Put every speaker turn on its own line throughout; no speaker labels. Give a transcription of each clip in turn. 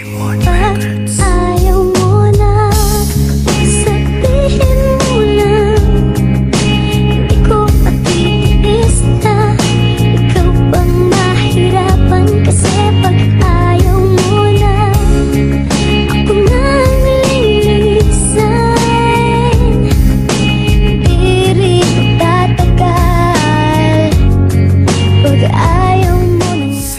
Ayaw mo na, sabihin mo lang, hindi ko matitiis na ikaw bang mahirapan. Kasi pag ayaw mo na, ako na nililisan. Di rin tatagal pag ayaw mo na.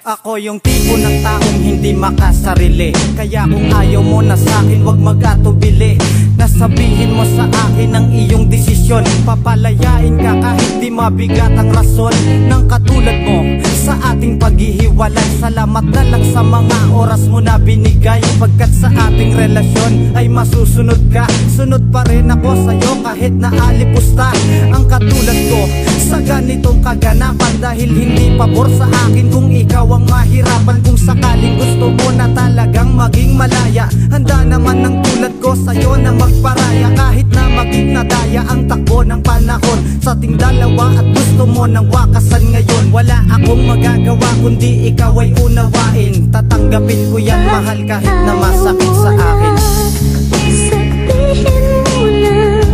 Ako yung tipo ng taong hindi makasarili, kaya kung ayaw mo na sa'kin, wag mag-atubili. Nasabihin mo sa akin ang iyong desisyon, papalayain ka kahit di mabigat ang rason. Nang katulad mo sa ating paghihiwalay, salamat na lang sa mga oras mo na binigay. Pagkat sa ating relasyon ay masusunod ka, sunod pa rin ako sa'yo kahit naalipusta. Ang katulad ko sa ganitong kaganapan, dahil hindi pabor sa akin kung ikaw ang mahirapan. Kung sakaling gusto mo na talagang maging malaya, handa naman ng tulad ko sa'yo na magparaya. Kahit na maging nadaya ang takbo ng panahon sa ating dalawa, at gusto mo ng wakasan ngayon, wala akong magagawa kundi ikaw ay unawain. Tatanggapin ko yan, mahal, kahit na masakit sa akin.
Sabihin mo lang,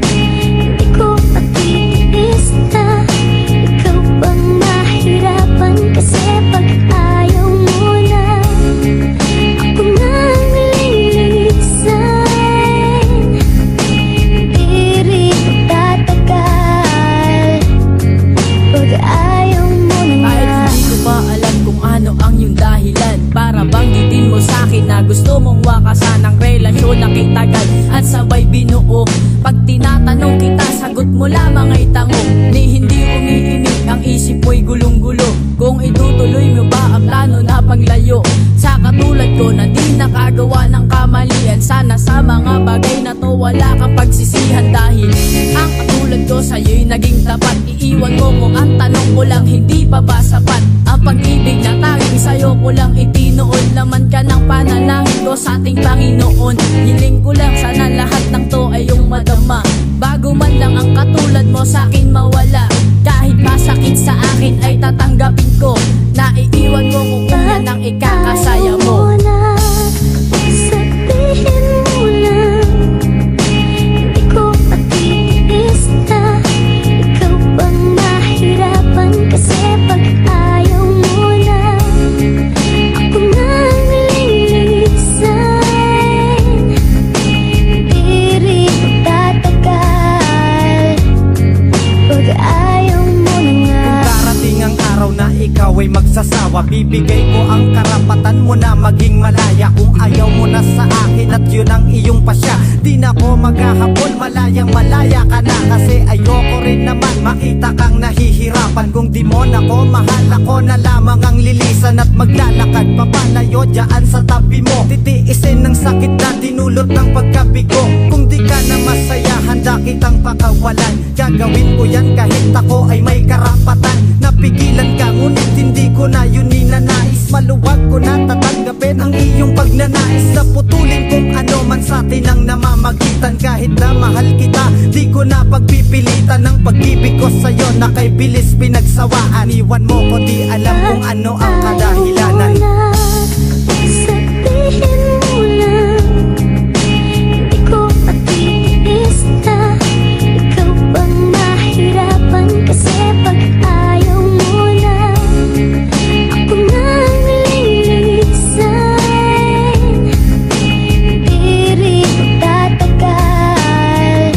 hindi ko matitiis na ikaw bang mahirapan. Kasi pag ayaw mo na, ako na nililisan. Di rin tatagal pag ayaw mo na.
Kahit hindi ko pa alam kung ano ang iyong dahilan para banggitin mo sa'kin na gusto mong wakasan ang relasyon na kitagal at sabay binuo. Pag tinatanong kita, sagot mo lamang ay tango, ni hindi umiimik ang isip mo'y gulong-gulo. Kung itutuloy mo ba ang plano na paglayo sa katulad ko na di nakagawa ng kamalian, sana sa mga bagay na to wala kang pagsisihan. Dahil ang katulad ko sa'yo'y naging tapat, iiwan mo kung ang tanong ko lang hindi pa ba sapat. Ang pag-ibig na tanging sa'yo ko lang itinoon, laman ka ng panalangin ko sa ating Panginoon. Hiling ko lang sana lahat ng to ay yung madama, bago man lang ang katulad mo sa'kin mawala. Kahit masakit sa akin ay tatanggapin ko, naiiwan mo kung yan ang ikakasaya mo.
Sabihin mo lang, hindi ko matitiis na ikaw bang mahirapan. Kasi pag ayaw mo na, ako na nililisan. Di rin tatagal pag ayaw mo na nga.
Darating ang araw na ikaw ay magsasawa, bibigay ko ang karapatan mo na maging malaya. Kung ayaw mo na sa akin at yun ang iyong pasya, di na ko maghahabol, malayang malaya ka na. Kasi ayoko rin naman makita kang nahihirapan. Kung di mo na ko mahal, ako na lamang ang lilisan at maglalakad papalayo dyan sa tabi mo. Titiisin ng sakit na dinulot ng pagkabigo. Kung di ka na masaya, handa kitang pakawalan. Gagawin ko yan kahit ako ay may karapatan. Napigilan ka ngunit hindi ko na yun ninanais. Maluwag ko na tatanggapin ang iyong pagnanais. Naputulin kung ano man sa atin ang namamagitan. Kahit na mahal kita, di ko na pagpipilitan ng pag-ibig ko sa'yo na kay bilis pinagsawaan. Iwan mo ko, di alam kung ano ang kadahilanan.
Sabihin mo lang, hindi ko matitiis na ikaw bang mahirapan. Kasi pag ayaw mo na, ako na nililisan. Di rin tatagal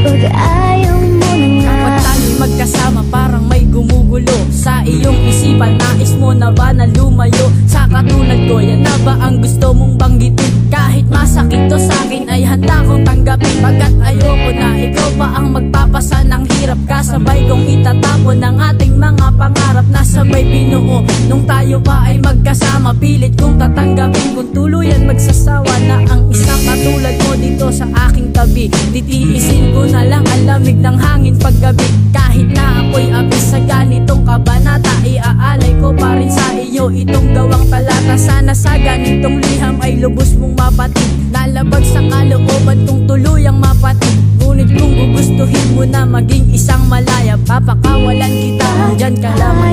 pag ayaw mo na nga.
Kapag tayo'y magkasama parang may gumugulo sa iyong isipan, nais mo na ba na lumayo sa katulad ko? Yan na ba ang gusto mong banggitin? Kahit masakit to sa'kin ay handa kong tanggapin. Pagkat ayoko na ikaw pa ang magpapasa ng hirap, kasabay kong itatapon ang ating mga pangarap na sabay binuo. Nung tayo pa ay magkasama, pilit kong tatanggapin kung tuluyan magsasawa na ang isang katulad mo dito sa aking tabi. Titiisin ko na lang ang lamig ng hangin paggabi. Kahit na ako'y abis sa ganitong kabanata, iaalay ko pa rin sa iyo itong gawang talata. Sana sa ganitong liham ay lubos mong mapatid, nalabag sa kalooban kong tuluyang mapatid. Ngunit kung gugustuhin mo na maging isang malaya, papakawalan kita, dyan ka lamang.